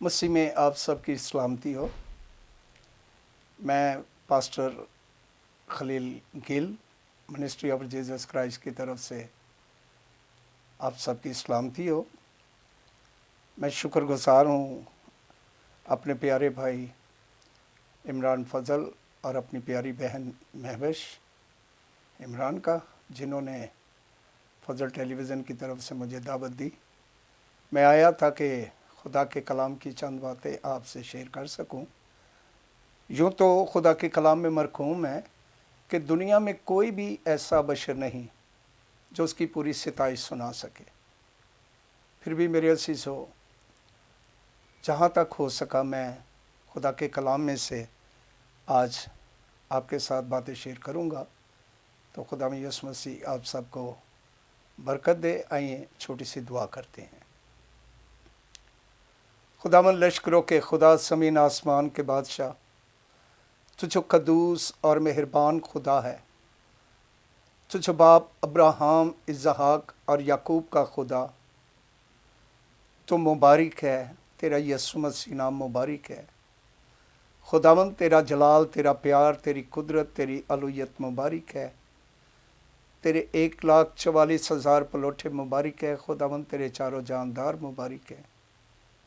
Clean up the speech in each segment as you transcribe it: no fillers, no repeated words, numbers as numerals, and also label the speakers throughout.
Speaker 1: मसीह में आप सबकी सलामती हो। मैं pastor Khalil Gill ministry of Jesus Christ की तरफ से आप सबकी सलामती हो। मैं शुक्रगुजार हूँ अपने प्यारे भाई इमरान फजल और अपनी प्यारी बहन महविश इमरान का, जिन्होंने फजल टेलीविज़न की तरफ से मुझे दावत दी। मैं आया था कि खुदा के कलाम की चंद बातें आपसे शेयर कर सकूं। यूँ तो खुदा के कलाम में मरकूम है कि दुनिया में कोई भी ऐसा बशर नहीं जो उसकी पूरी सिताइश सुना सके। फिर भी मेरे अज़ीज़ों, जहाँ तक हो सका मैं खुदा के कलाम में से आज आपके साथ बातें शेयर करूँगा। तो खुदा में यीशु मसीह आप सबको बरकत दे। आइए छोटी सी दुआ करते हैं। खुदावन लश्करों के खुदा, ज़मीन आसमान के बादशाह, तुझो कदूस और मेहरबान खुदा है। तुझो बाप अब्राहम, इसहाक और याकूब का खुदा। तो मुबारक है, तेरा यीशु मसीह नाम मुबारक है। खुदावन तेरा जलाल, तेरा प्यार, तेरी कुदरत, तेरी अलूयत मुबारक है। तेरे 1,44,000 पलोठे मुबारक है। खुदावन तेरे चारों जानदार मुबारक है।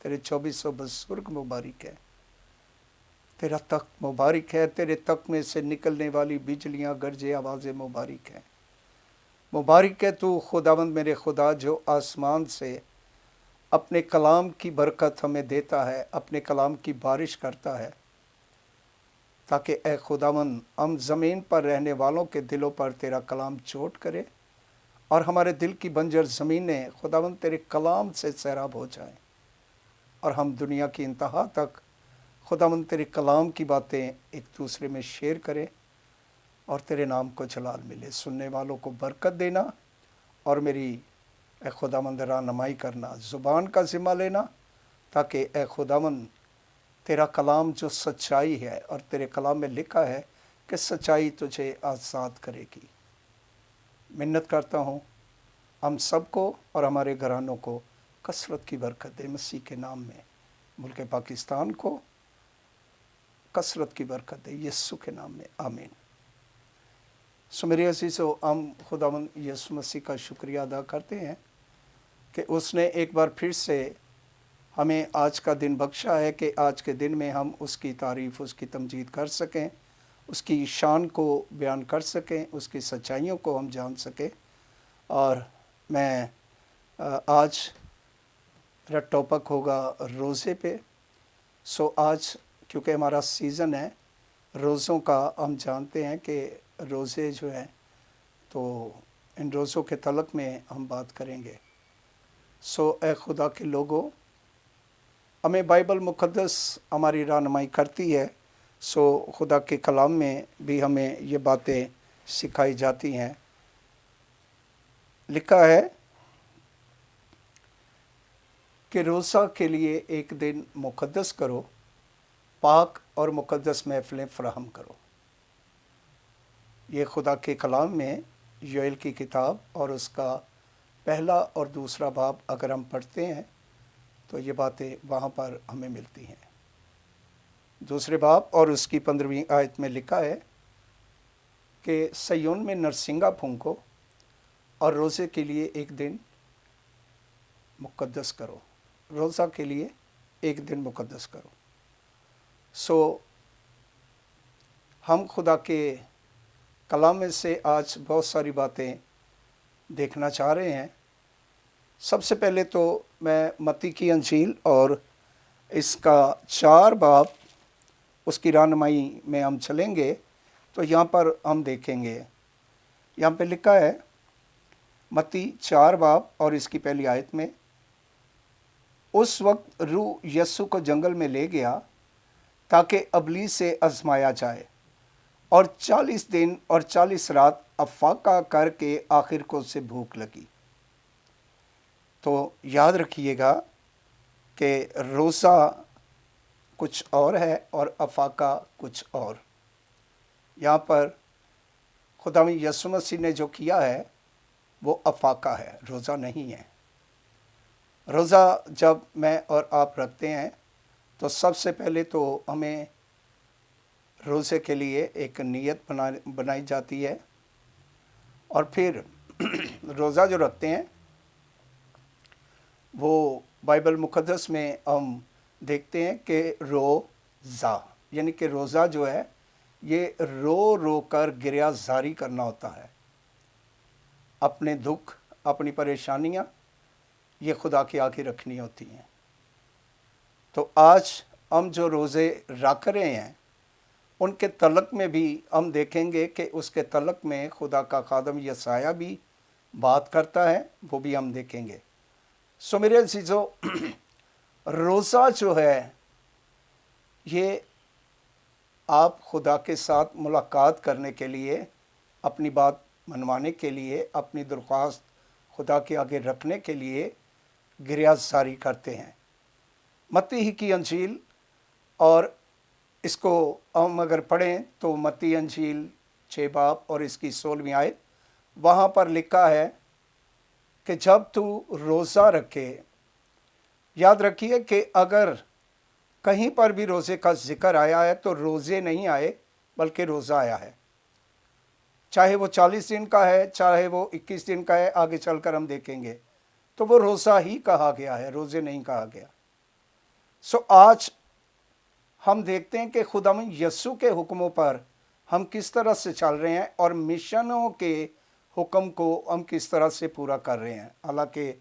Speaker 1: तेरे 2400 बुजुर्ग मुबारक है। तेरा तख्त मुबारक है। तेरे तख्त में से निकलने वाली बिजलियां, गरजे, आवाज़ें मुबारक है। मुबारक है तू खुदावंद मेरे खुदा, जो आसमान से अपने कलाम की बरकत हमें देता है, अपने कलाम की बारिश करता है, ताकि ए खुदावंद हम ज़मीन पर रहने वालों के दिलों पर तेरा कलाम चोट करे और हमारे दिल की बंजर ज़मीनें खुदावंद तेरे कलाम से सैराब हो जाएं और हम दुनिया की इंतहा तक खुदावंद तेरे कलाम की बातें एक दूसरे में शेयर करें और तेरे नाम को जलाल मिले। सुनने वालों को बरकत देना और मेरी ए खुदावंद रहनुमाई करना, ज़ुबान का ज़िम्मा लेना, ताकि ए खुदावंद तेरा कलाम जो सच्चाई है, और तेरे कलाम में लिखा है कि सच्चाई तुझे आज़ाद करेगी। मिन्नत करता हूँ हम सबको और हमारे घरानों को कसरत की बरकत दे मसीह के नाम में। मुल्क पाकिस्तान को कसरत की बरकत दे यीशु के नाम में, आमीन। सो मेरे अज़ीज़ों, हम खुदावंद यीशु मसीह का शुक्रिया अदा करते हैं कि उसने एक बार फिर से हमें आज का दिन बख्शा है कि आज के दिन में हम उसकी तारीफ़, उसकी तमजीद कर सकें, उसकी शान को बयान कर सकें, उसकी सच्चाइयों को हम जान सकें। और मैं आज मेरा टॉपिक होगा रोज़े पे। सो आज क्योंकि हमारा सीज़न है रोज़ों का, हम जानते हैं कि रोज़े जो हैं, तो इन रोज़ों के तलक में हम बात करेंगे। सो ए खुदा के लोगों, हमें बाइबल मुक़द्दस हमारी रहनुमाई करती है। सो खुदा के कलाम में भी हमें ये बातें सिखाई जाती हैं। लिखा है कि रोज़ा के लिए एक दिन मुक़द्दस करो, पाक और मुक़द्दस महफ़िलें फ़राहम करो। ये खुदा के कलाम में योएल की किताब और उसका पहला और दूसरा बाब अगर हम पढ़ते हैं तो ये बातें वहाँ पर हमें मिलती हैं। दूसरे बाब और उसकी 15वीं आयत में लिखा है कि सयोन में नरसिंगा फूंको और रोज़े के लिए एक दिन मुक़द्दस करो। रोज़ा के लिए एक दिन मुक़द्दस करो। सो हम खुदा के कलाम में से आज बहुत सारी बातें देखना चाह रहे हैं। सबसे पहले तो मैं मत्ती की अंजील और इसका 4 बाब, उसकी रहनुमाई में हम चलेंगे। तो यहाँ पर हम देखेंगे, यहाँ पे लिखा है मत्ती 4 बाब और इसकी पहली आयत में, उस वक्त रूह यीशु को जंगल में ले गया ताकि अबलीस से आजमाया जाए, और 40 दिन और 40 रात अफाका करके आखिर को उसे भूख लगी। तो याद रखिएगा कि रोज़ा कुछ और है और अफाका कुछ और। यहाँ पर खुदावंद यीशु मसीह ने जो किया है वो अफाका है, रोज़ा नहीं है। रोज़ा जब मैं और आप रखते हैं तो सबसे पहले तो हमें रोज़े के लिए एक नीयत बनाई जाती है, और फिर रोज़ा जो रखते हैं वो बाइबल मुक़द्दस में हम देखते हैं कि रोज़ा यानी कि रोज़ा जो है ये रो रो कर गिरिया जारी करना होता है। अपने दुख, अपनी परेशानियाँ ये खुदा के आगे रखनी होती हैं। तो आज हम जो रोज़े रख रहे हैं उनके तलक में भी हम देखेंगे कि उसके तलक में खुदा का खादम यसाया भी बात करता है, वो भी हम देखेंगे। सो मेरे अज़ीज़ों, रोज़ा जो है ये आप खुदा के साथ मुलाकात करने के लिए, अपनी बात मनवाने के लिए, अपनी दरख्वास्त खुदा के आगे रखने के लिए गिरिया जारी करते हैं। मत्ती ही की अंजील, और इसको हम अगर पढ़ें तो मत्ती अंजील 6 बाब और इसकी 16वीं आयत, वहाँ पर लिखा है कि जब तू रोज़ा रखे, याद रखिए कि अगर कहीं पर भी रोज़े का जिक्र आया है तो रोज़े नहीं आए बल्कि रोज़ा आया है। चाहे वो 40 दिन का है, चाहे वो 21 दिन का है, आगे चलकर हम देखेंगे, तो वो रोज़ा ही कहा गया है, रोज़े नहीं कहा गया। सो आज हम देखते हैं कि खुदावंद यीशु के हुक्मों पर हम किस तरह से चल रहे हैं और मिशनों के हुक्म को हम किस तरह से पूरा कर रहे हैं। हालांकि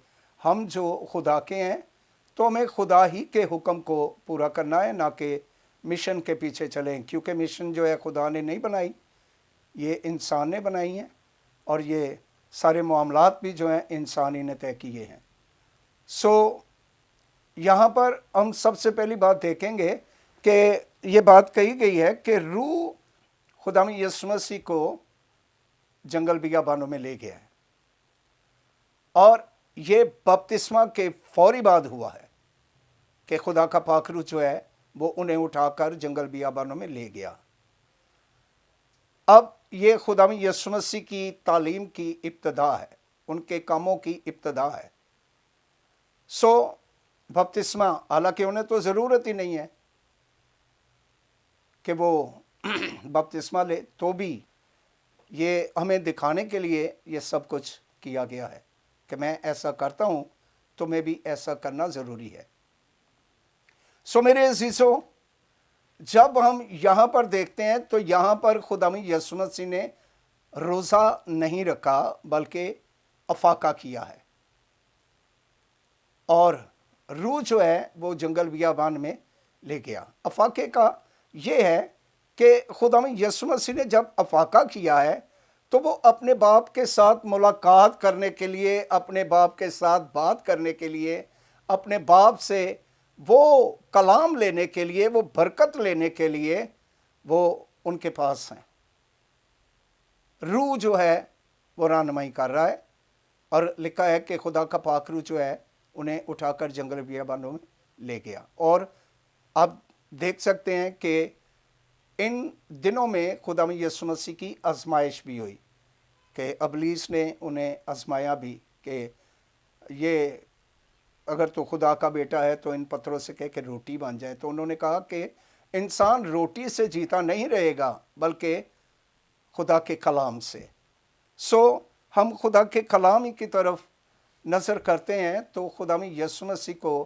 Speaker 1: हम जो खुदा के हैं तो हमें खुदा ही के हुक्म को पूरा करना है, ना कि मिशन के पीछे चलें, क्योंकि मिशन जो है खुदा ने नहीं बनाई, ये इंसान ने बनाई है, और ये सारे मामलात भी जो हैं इंसान ही ने तय किए हैं। सो यहाँ पर हम सबसे पहली बात देखेंगे कि ये बात कही गई है कि रूह खुदावंद यीशु मसीह को जंगल बियाबानों में ले गया है, और ये बपतिस्मा के फौरी बाद हुआ है कि खुदा का पाक रूह जो है वो उन्हें उठाकर जंगल बियाबानों में ले गया। अब ये खुदावंद यीशु मसीह की तालीम की इब्तिदा है, उनके कामों की इब्तिदा है। सो बपतिस्मा, हालांकि उन्हें तो ज़रूरत ही नहीं है कि वो बपतिस्मा ले, तो भी ये हमें दिखाने के लिए ये सब कुछ किया गया है कि मैं ऐसा करता हूँ, तुम्हें भी ऐसा करना ज़रूरी है। सो मेरे अज़ीज़ों, जब हम यहाँ पर देखते हैं तो यहाँ पर खुदावंद यीशु मसीह ने रोज़ा नहीं रखा बल्कि अफाका किया है, और रूह जो है वो जंगल बियाबान में ले गया। अफाके का ये है कि खुदावंद यीशु मसीह ने जब अफाका किया है तो वो अपने बाप के साथ मुलाकात करने के लिए, अपने बाप के साथ बात करने के लिए, अपने बाप से वो कलाम लेने के लिए, वो बरकत लेने के लिए वो उनके पास हैं। रूह जो है वो रहनुमाई कर रहा है, और लिखा है कि खुदा का पाक रूह जो है उन्हें उठाकर जंगल बियाबानों में ले गया। और आप देख सकते हैं कि इन दिनों में खुदावंद यीशु मसीह की आजमाइश भी हुई कि अबलीस ने उन्हें आजमाया भी कि ये अगर तो खुदा का बेटा है तो इन पत्थरों से कह के रोटी बन जाए। तो उन्होंने कहा कि इंसान रोटी से जीता नहीं रहेगा बल्कि खुदा के कलाम से। सो हम खुदा के कलाम ही की तरफ नज़र करते हैं तो खुदावंद यीशु मसीह को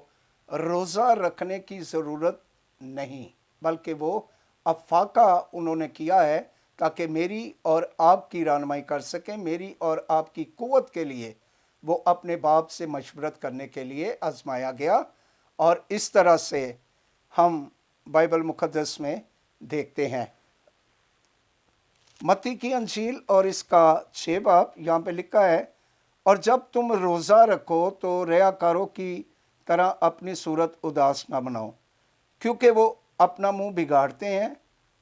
Speaker 1: रोज़ा रखने की ज़रूरत नहीं, बल्कि वो अफाका उन्होंने किया है ताकि मेरी और आपकी रहनुमाई कर सकें, मेरी और आपकी क़ुव्वत के लिए वो अपने बाप से मशवरत करने के लिए आजमाया गया। और इस तरह से हम बाइबल मुक़द्दस में देखते हैं। मत्ती की अंजील और इसका 6 बाब यहाँ पे लिखा है, और जब तुम रोज़ा रखो तो रियाकारों की तरह अपनी सूरत उदास ना बनाओ, क्योंकि वो अपना मुंह बिगाड़ते हैं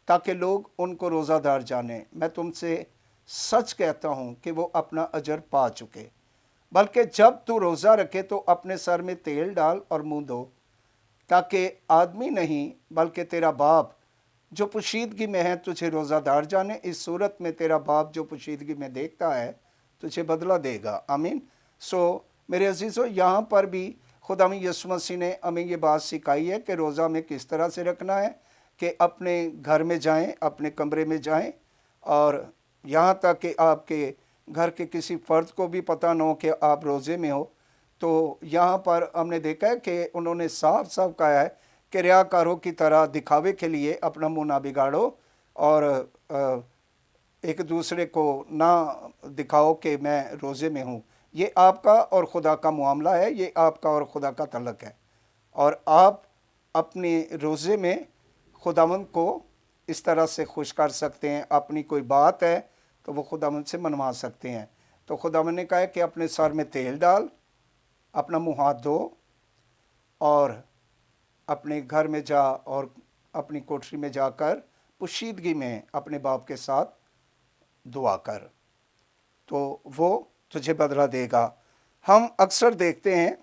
Speaker 1: ताकि लोग उनको रोज़ादार जाने। मैं तुमसे सच कहता हूँ कि वो अपना अजर पा चुके। बल्कि जब तू रोज़ा रखे तो अपने सर में तेल डाल और मुंह धो, ताकि आदमी नहीं बल्कि तेरा बाप जो पोशीदगी में है तुझे रोज़ादार जाने। इस सूरत में तेरा बाप जो पोशीदगी में देखता है तुझे बदला देगा। आमीन। सो मेरे अजीज़ों, यहाँ पर भी खुदा में यीशु मसीह ने हमें ये बात सिखाई है कि रोज़ा हमें किस तरह से रखना है, कि अपने घर में जाएं, अपने कमरे में जाएं, और यहाँ तक कि आपके घर के किसी फ़र्द को भी पता न हो कि आप रोज़े में हो। तो यहाँ पर हमने देखा है कि उन्होंने साफ साफ कहा है कि रियाकारों की तरह दिखावे के लिए अपना मुँह ना बिगाड़ो और एक दूसरे को ना दिखाओ कि मैं रोज़े में हूँ। ये आपका और खुदा का मामला है, ये आपका और खुदा का तल्लक है, और आप अपने रोज़े में खुदावंद को इस तरह से खुश कर सकते हैं। अपनी कोई बात है तो वो खुदावंद से मनवा सकते हैं। तो खुदावंद ने कहा है कि अपने सर में तेल डाल, अपना मुँह हाथ धो, और अपने घर में जा और अपनी कोठरी में जाकर पोशीदगी में अपने बाप के साथ दुआ कर, तो वो तुझे बदला देगा। हम अक्सर देखते हैं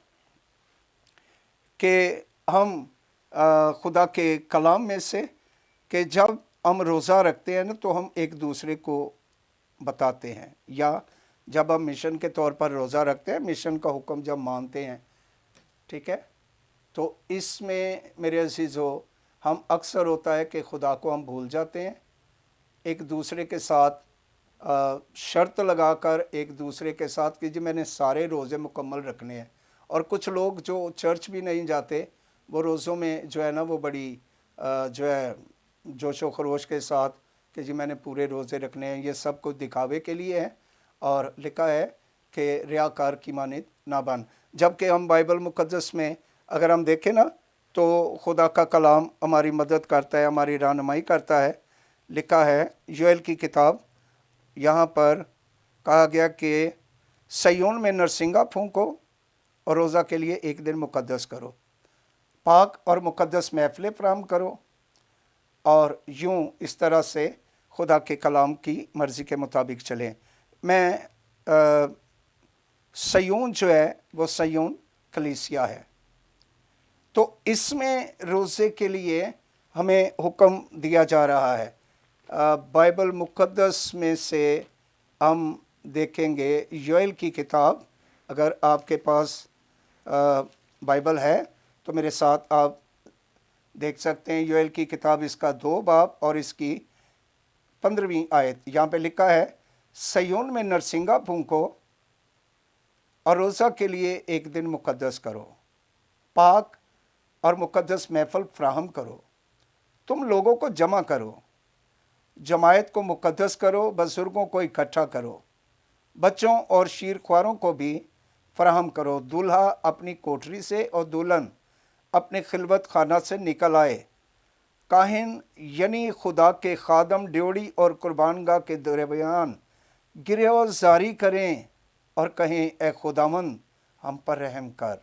Speaker 1: कि हम खुदा के कलाम में से कि जब हम रोज़ा रखते हैं ना तो हम एक दूसरे को बताते हैं, या जब हम मिशन के तौर पर रोज़ा रखते हैं, मिशन का हुक्म जब मानते हैं, ठीक है, तो इसमें मेरे अज़ीज़ों हम अक्सर होता है कि खुदा को हम भूल जाते हैं। एक दूसरे के साथ शर्त लगाकर एक दूसरे के साथ कि जी मैंने सारे रोज़े मुकम्मल रखने हैं। और कुछ लोग जो चर्च भी नहीं जाते वो रोज़ों में जो है ना वो बड़ी जो है जोश व खरोश के साथ कि जी मैंने पूरे रोज़े रखने हैं। ये सब कुछ दिखावे के लिए है, और लिखा है कि रियाकार की मानित ना बन। जबकि हम बाइबल मुक़द्दस में अगर हम देखें ना तो खुदा का कलाम हमारी मदद करता है, हमारी रहनुमाई करता है। लिखा है योएल की किताब, यहाँ पर कहा गया कि सयोन में नरसिंगा फूंको और रोज़ा के लिए एक दिन मुक़द्दस करो, पाक और मुक़द्दस महफ़िलें फराहम करो, और यूँ इस तरह से खुदा के कलाम की मर्ज़ी के मुताबिक चलें। मैं सयोन जो है वो सयोन कलीसिया है, तो इसमें रोज़े के लिए हमें हुक्म दिया जा रहा है। बाइबल मुक़द्दस में से हम देखेंगे योएल की किताब। अगर आपके पास बाइबल है तो मेरे साथ आप देख सकते हैं योएल की किताब, इसका 2 बाब और इसकी 15वीं आयत। यहाँ पे लिखा है सयोन में नरसिंगा फूंको और रोज़ा के लिए एक दिन मुक़द्दस करो, पाक और मुक़द्दस महफ़िल फराहम करो, तुम लोगों को जमा करो, जमायत को मुक़द्दस करो, बुजुर्गों को इकट्ठा करो, बच्चों और शीरख्वारों को भी फराहम करो। दूल्हा अपनी कोठरी से और दुल्हन अपने खिलवत खाना से निकल आए। काहिन यानी खुदा के खादम ड्योड़ी और कुर्बानगाह के दरमियान गिरह जारी करें और कहें ए खुदावंद हम पर रहम कर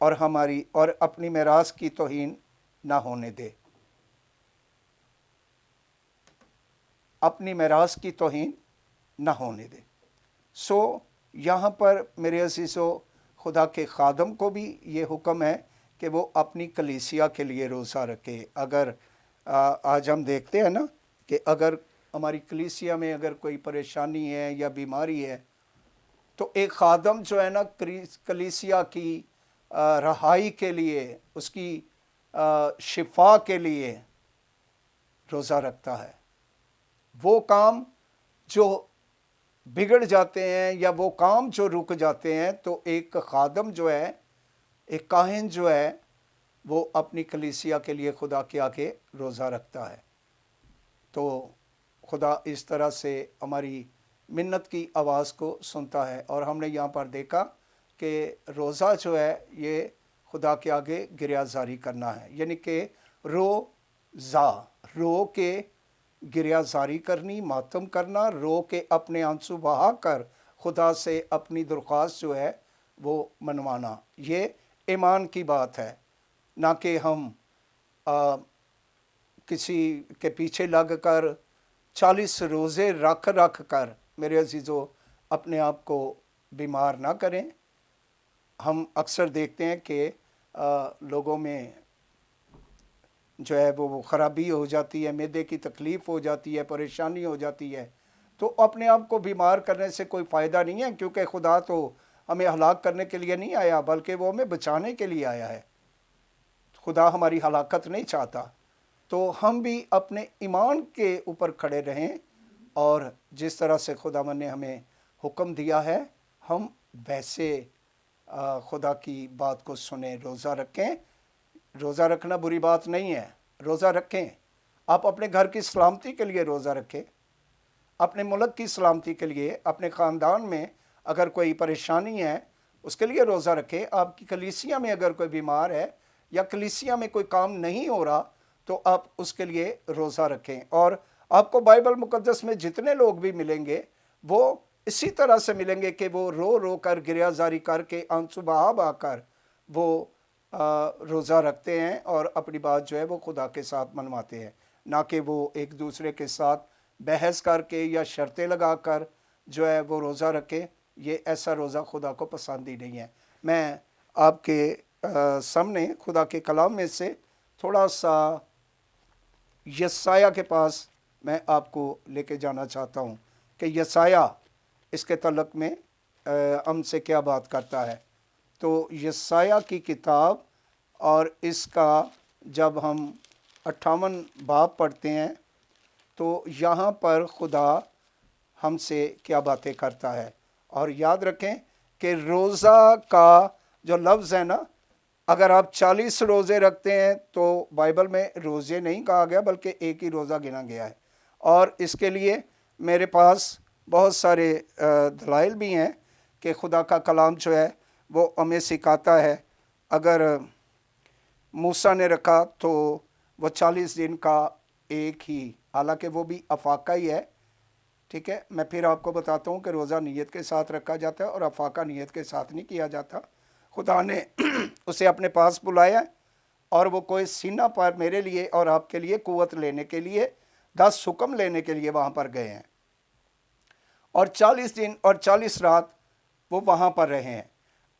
Speaker 1: और हमारी और अपनी मेरास की तौहीन ना होने दे, अपनी मेरास की तौहीन ना होने दे। सो यहाँ पर मेरे अज़ीज़ों खुदा के खादम को भी ये हुक्म है कि वो अपनी कलीसिया के लिए रोज़ा रखे। अगर आज हम देखते हैं ना कि अगर हमारी कलीसिया में अगर कोई परेशानी है या बीमारी है तो एक खादम जो है ना कलीसिया की रहाई के लिए, उसकी शिफा के लिए रोज़ा रखता है। वो काम जो बिगड़ जाते हैं या वो काम जो रुक जाते हैं तो एक खादम जो है, एक काहिन जो है, वो अपनी कलीसिया के लिए खुदा के आगे रोज़ा रखता है। तो खुदा इस तरह से हमारी मिन्नत की आवाज़ को सुनता है। और हमने यहाँ पर देखा कि रोज़ा जो है ये खुदा के आगे गिरयाजारी करना है, यानी कि रो के गिरयाजारी करनी, मातम करना, रो के अपने आंसू बहा कर खुदा से अपनी दरख्वास्त जो है वो मनवाना। ये ईमान की बात है, ना कि हम किसी के पीछे लग कर 40 रोज़े रख कर मेरे अजीज़ों अपने आप को बीमार ना करें। हम अक्सर देखते हैं कि लोगों में जो है वो ख़राबी हो जाती है, मैदे की तकलीफ़ हो जाती है, परेशानी हो जाती है, तो अपने आप को बीमार करने से कोई फ़ायदा नहीं है, क्योंकि खुदा तो हमें हलाक करने के लिए नहीं आया, बल्कि वो हमें बचाने के लिए आया है। खुदा हमारी हलाकत नहीं चाहता। तो हम भी अपने ईमान के ऊपर खड़े रहें और जिस तरह से खुदावन ने हमें हुक्म दिया है हम वैसे खुदा की बात को सुने, रोज़ा रखें। रोज़ा रखना बुरी बात नहीं है, रोज़ा रखें। आप अपने घर की सलामती के लिए रोज़ा रखें, अपने मुल्क की सलामती के लिए, अपने ख़ानदान में अगर कोई परेशानी है उसके लिए रोज़ा रखें। आपकी कलीसिया में अगर कोई बीमार है या कलीसिया में कोई काम नहीं हो रहा तो आप उसके लिए रोज़ा रखें। और आपको बाइबल मुक़द्दस में जितने लोग भी मिलेंगे वो इसी तरह से मिलेंगे कि वो रो रो कर, गिरियाजारी करके, आंसू बहा बहा कर वो रोज़ा रखते हैं और अपनी बात जो है वो खुदा के साथ मनवाते हैं, ना कि वो एक दूसरे के साथ बहस करके या शर्तें लगा कर जो है वो रोज़ा रखें। ये ऐसा रोज़ा खुदा को पसंद ही नहीं है। मैं आपके सामने खुदा के कलाम में से थोड़ा सा यसाया के पास मैं आपको लेके जाना चाहता हूँ कि यसाया इसके तल्लुक़ में हमसे क्या बात करता है। तो यसाया की किताब और इसका जब हम 58 बाब पढ़ते हैं तो यहाँ पर खुदा हमसे क्या बातें करता है। और याद रखें कि रोज़ा का जो लफ्ज़ है ना, अगर आप 40 रोज़े रखते हैं तो बाइबल में रोज़े नहीं कहा गया बल्कि एक ही रोज़ा गिना गया है। और इसके लिए मेरे पास बहुत सारे दलाइल भी हैं कि खुदा का कलाम जो है वो हमें सिखाता है। अगर मूसा ने रखा तो वो 40 दिन का एक ही, हालांकि वो भी अफाका ही है, ठीक है। मैं फिर आपको बताता हूँ कि रोज़ा नीयत के साथ रखा जाता है और अफाका नीयत के साथ नहीं किया जाता। खुदा ने उसे अपने पास बुलाया और वो कोई सीना पर मेरे लिए और आपके लिए कुव्वत लेने के लिए, 10 हुक्म लेने के लिए वहाँ पर गए हैं और 40 दिन और 40 रात वो वहाँ पर रहे हैं।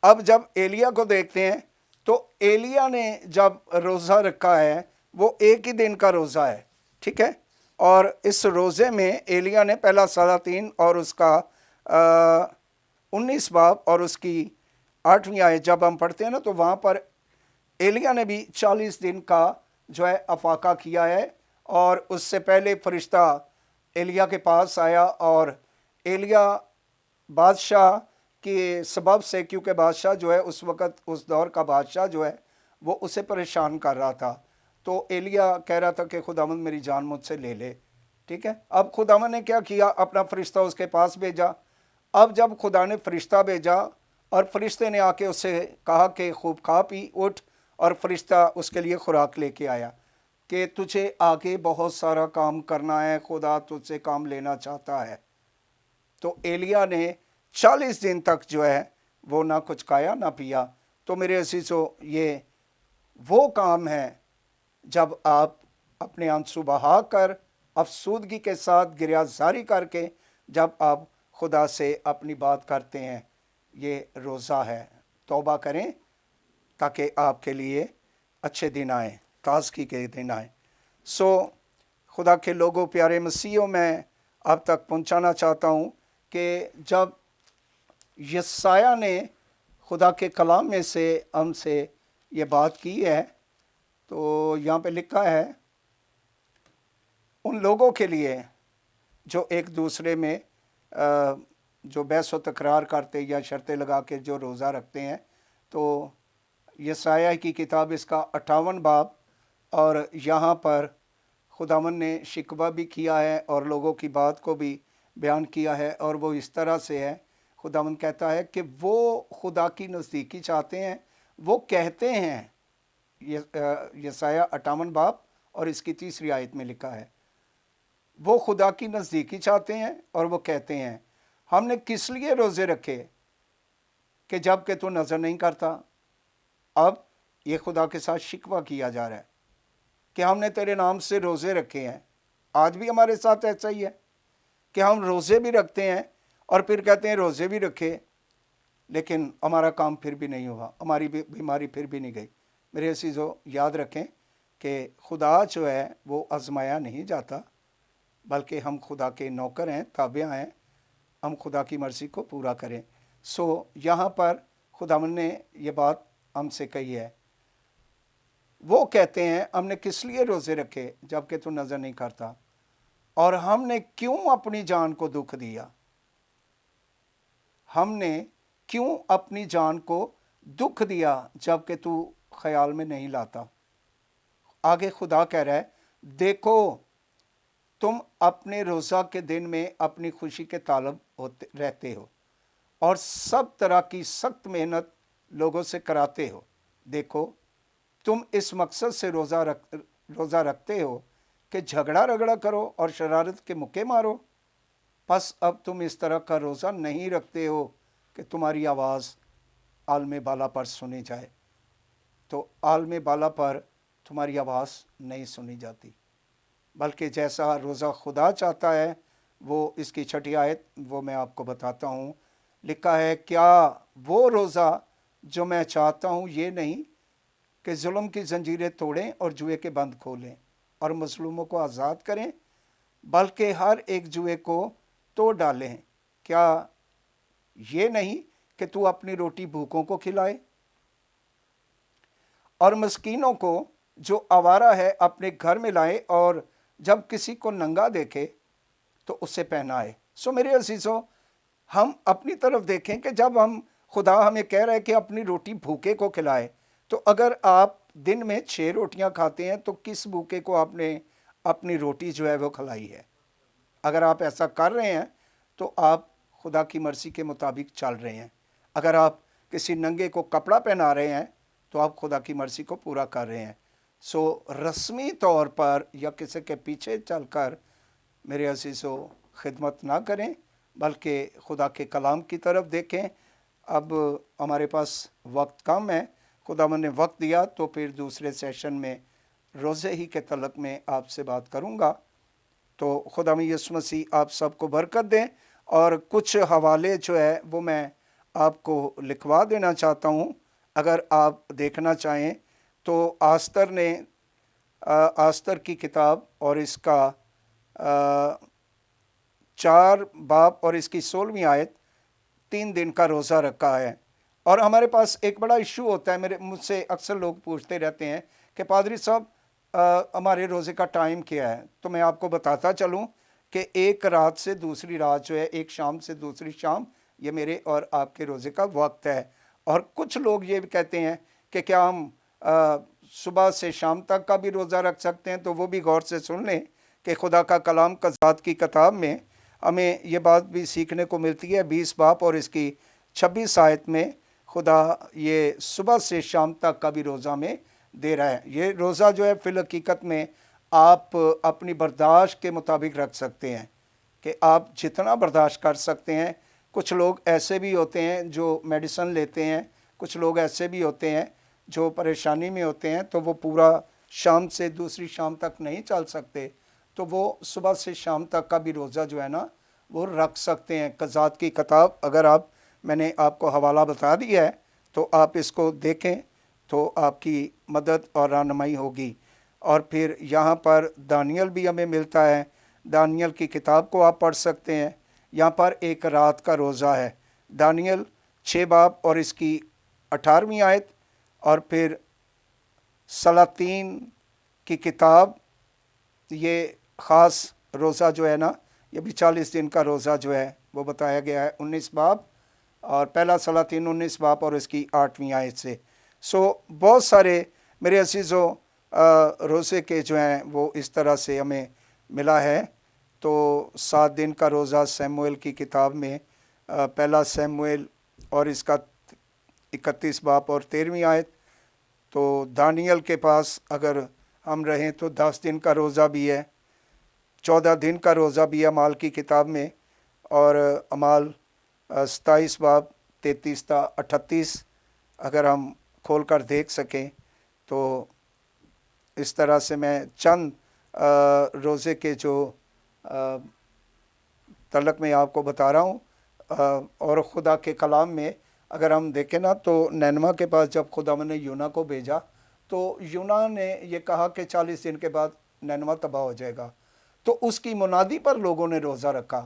Speaker 1: अब जब एलिया को देखते हैं तो एलिया ने जब रोज़ा रखा है वो एक ही दिन का रोज़ा है, ठीक है। और इस रोज़े में एलिया ने पहला 3.5 और उसका 19 बाब और उसकी 8वीं आयत जब हम पढ़ते हैं ना तो वहाँ पर एलिया ने भी 40 दिन का जो है अफाका किया है। और उससे पहले फरिश्ता एलिया के पास आया और एलिया बादशाह के सबब से, क्योंकि बादशाह जो है उस वक़्त उस दौर का बादशाह जो है वो उसे परेशान कर रहा था, तो एलिया कह रहा था कि खुदावंद मेरी जान मुझसे ले ले, ठीक है। अब खुदावंद ने क्या किया, अपना फरिश्ता उसके पास भेजा। अब जब खुदा ने फरिश्ता भेजा और फरिश्ते ने आके उससे कहा कि खूब खा पी उठ, और फरिश्ता उसके लिए खुराक लेके आया कि तुझे आगे बहुत सारा काम करना है, खुदा तुझसे काम लेना चाहता है। तो एलिया ने 40 दिन तक जो है वो ना कुछ खाया ना पिया। तो मेरे अज़ीज़ों, ये वो काम है जब आप अपने आंसू बहा कर, अफसूदगी के साथ, गिरियाजारी करके जब आप खुदा से अपनी बात करते हैं, ये रोज़ा है। तौबा करें ताकि आपके लिए अच्छे दिन आए, ताज़गी के दिन आए। सो खुदा के लोगों, प्यारे मसीहों, मैं आप तक पहुंचाना चाहता हूं कि जब यसाया ने खुदा के कलाम में से हमसे ये बात की है तो यहाँ पे लिखा है उन लोगों के लिए जो एक दूसरे में जो बहस व तकरार करते या शर्तें लगा के जो रोज़ा रखते हैं। तो यसाया की किताब इसका 58 बाब और यहाँ पर खुदावन ने शिकवा भी किया है और लोगों की बात को भी बयान किया है। और वो इस तरह से है, खुदावन कहता है कि वो खुदा की नज़दीकी चाहते हैं। वो कहते हैं, यसाया 58 बाब और इसकी 3री आयत में लिखा है, वो खुदा की नज़दीकी चाहते हैं और वो कहते हैं हमने किस लिए रोज़े रखे कि जब कि तू नज़र नहीं करता। अब ये खुदा के साथ शिकवा किया जा रहा है कि हमने तेरे नाम से रोज़े रखे हैं। आज भी हमारे साथ ऐसा ही है कि हम रोज़े भी रखते हैं और फिर कहते हैं रोज़े भी रखे, लेकिन हमारा काम फिर भी नहीं हुआ, हमारी बीमारी फिर भी नहीं गई। मेरे अज़ीज़ों, याद रखें कि खुदा जो है वो आजमाया नहीं जाता, बल्कि हम खुदा के नौकर हैं, ताबिया हैं। हम खुदा की मर्ज़ी को पूरा करें। यहाँ पर खुदावंद ने ये बात हमसे कही है। वो कहते हैं हमने किस लिए रोज़े रखे जबकि तू नज़र नहीं करता, और हमने क्यों अपनी जान को दुख दिया, हमने क्यों अपनी जान को दुख दिया जबकि तू ख्याल में नहीं लाता। आगे खुदा कह रहा है, देखो तुम अपने रोज़ा के दिन में अपनी खुशी के तालब होते रहते हो और सब तरह की सख्त मेहनत लोगों से कराते हो। देखो तुम इस मकसद से रोज़ा रखते हो कि झगड़ा रगड़ा करो और शरारत के मुक्के मारो। बस अब तुम इस तरह का रोज़ा नहीं रखते हो कि तुम्हारी आवाज़ आलम बाला पर सुनी जाए। तो आलम बाला पर तुम्हारी आवाज़ नहीं सुनी जाती, बल्कि जैसा रोज़ा खुदा चाहता है, वो इसकी 6 आयत वो मैं आपको बताता हूँ। लिखा है, क्या वो रोज़ा जो मैं चाहता हूँ ये नहीं कि जुल्म की जंजीरें तोड़ें और जुए के बंद खोलें और मजलूमों को आज़ाद करें, बल्कि हर एक जुए को तोड़ डालें। क्या ये नहीं कि तू अपनी रोटी भूखों को खिलाए और मस्कीनों को जो आवारा है अपने घर में लाए, और जब किसी को नंगा देखे तो उसे पहनाए। मेरे अजीज़ों, हम अपनी तरफ देखें कि जब खुदा हमें कह रहा है कि अपनी रोटी भूखे को खिलाए, तो अगर आप दिन में 6 रोटियां खाते हैं तो किस भूखे को आपने अपनी रोटी जो है वो खिलाई है? अगर आप ऐसा कर रहे हैं तो आप खुदा की मर्ज़ी के मुताबिक चल रहे हैं। अगर आप किसी नंगे को कपड़ा पहना रहे हैं तो आप खुदा की मर्ज़ी को पूरा कर रहे हैं। रस्मी तौर पर या किसी के पीछे चलकर मेरे अज़ीज़ों खिदमत ना करें, बल्कि खुदा के कलाम की तरफ देखें। अब हमारे पास वक्त कम है, खुदावंद ने वक्त दिया तो फिर दूसरे सेशन में रोज़े ही के तलक में आपसे बात करूँगा। तो खुदावंद यीशु मसीह आप सबको बरकत दें। और कुछ हवाले जो है वो मैं आपको लिखवा देना चाहता हूँ, अगर आप देखना चाहें तो आस्तर की किताब और इसका 4 बाब और इसकी 16वीं आयत 3 दिन का रोज़ा रखा है। और हमारे पास एक बड़ा इशू होता है, मुझसे अक्सर लोग पूछते रहते हैं कि पादरी साहब हमारे रोज़े का टाइम क्या है। तो मैं आपको बताता चलूँ कि एक रात से दूसरी रात जो है, एक शाम से दूसरी शाम, ये मेरे और आपके रोज़े का वक्त है। और कुछ लोग ये भी कहते हैं कि क्या हम सुबह से शाम तक का भी रोज़ा रख सकते हैं। तो वो भी गौर से सुन लें कि खुदा का कलाम क़ज़ात की किताब में हमें ये बात भी सीखने को मिलती है। 20 बाब और इसकी 26 आयत में खुदा ये सुबह से शाम तक का भी रोज़ा में दे रहा है। ये रोज़ा जो है फिल हकीकत में आप अपनी बर्दाश्त के मुताबिक रख सकते हैं कि आप जितना बर्दाश्त कर सकते हैं। कुछ लोग ऐसे भी होते हैं जो मेडिसिन लेते हैं, कुछ लोग ऐसे भी होते हैं जो परेशानी में होते हैं, तो वो पूरा शाम से दूसरी शाम तक नहीं चल सकते, तो वो सुबह से शाम तक का भी रोज़ा जो है ना वो रख सकते हैं। क़ज़ात की किताब, अगर मैंने आपको हवाला बता दिया है तो आप इसको देखें तो आपकी मदद और रहनुमाई होगी। और फिर यहाँ पर दानियल भी हमें मिलता है, दानियल की किताब को आप पढ़ सकते हैं। यहाँ पर एक रात का रोज़ा है, दानियल 6 बाब और इसकी 18वीं आयत। और फिर सलातीन की किताब, ये ख़ास रोज़ा जो है ना, ये भी 40 दिन का रोज़ा जो है वो बताया गया है 19 बाब और पहला सलातीन 19 बाब और इसकी 8वीं आयत से। बहुत सारे मेरे अज़ीज़ों रोज़े के जो हैं वो इस तरह से हमें मिला है। तो 7 दिन का रोज़ा शमूएल की किताब में पहला शमूएल और इसका 31 बाब और 13वीं आयत। तो दानियल के पास अगर हम रहें तो 10 दिन का रोज़ा भी है, 14 दिन का रोज़ा भी है अमाल की किताब में। और अमाल 27 बाब 33 ता 38 अगर हम खोल कर देख सकें। तो इस तरह से मैं चंद रोज़े के जो तलक में आपको बता रहा हूँ। और खुदा के कलाम में अगर हम देखें ना, तो नैनवा के पास जब खुदावंद ने यूना को भेजा तो यूना ने ये कहा कि 40 दिन के बाद नैनवा तबाह हो जाएगा। तो उसकी मुनादी पर लोगों ने रोज़ा रखा।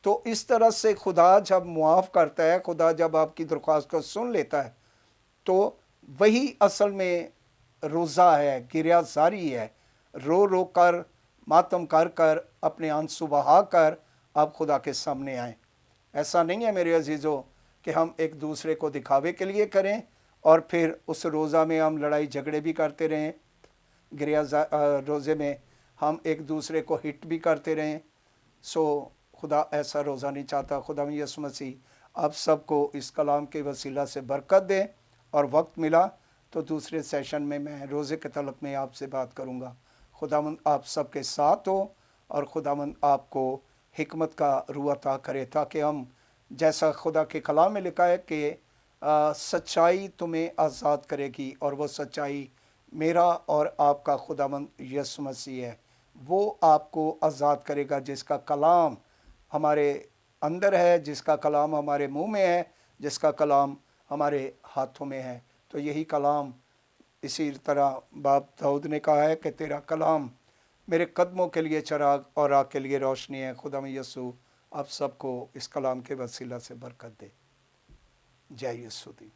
Speaker 1: تو اس طرح سے خدا جب معاف کرتا ہے، خدا جب آپ کی درخواست کو سن لیتا ہے، تو وہی اصل میں روزہ ہے، گریہ زاری ہے، رو رو کر، ماتم کر کر، اپنے آنسو بہا کر آپ خدا کے سامنے آئیں۔ ایسا نہیں ہے میرے عزیزو کہ ہم ایک دوسرے کو دکھاوے کے لیے کریں اور پھر اس روزہ میں ہم لڑائی جھگڑے بھی کرتے رہیں، روزے میں ہم ایک دوسرے کو ہٹ بھی کرتے رہیں۔ سو خدا ایسا روزہ نہیں چاہتا۔ خدا یسوع مسیح آپ سب کو اس کلام کے وسیلہ سے برکت دے، اور وقت ملا تو دوسرے سیشن میں روزے کے تعلق میں آپ سے بات کروں گا۔ خداوند آپ سب کے ساتھ ہو، اور خداوند آپ کو حکمت کا روح عطا کرے، تاکہ ہم، جیسا خدا کے کلام میں لکھا ہے کہ سچائی تمہیں آزاد کرے گی، اور وہ سچائی میرا اور آپ کا خداوند یسوع مسیح ہے۔ وہ آپ کو آزاد کرے گا جس کا کلام ہمارے اندر ہے، جس کا کلام ہمارے منہ میں ہے، جس کا کلام ہمارے ہاتھوں میں ہے۔ تو یہی کلام، اسی طرح باپ داؤد نے کہا ہے کہ تیرا کلام میرے قدموں کے لیے چراغ اور راہ کے لیے روشنی ہے۔ خدا یسوع آپ سب کو اس کلام کے وسیلہ سے برکت دے۔ جے یسوع دی۔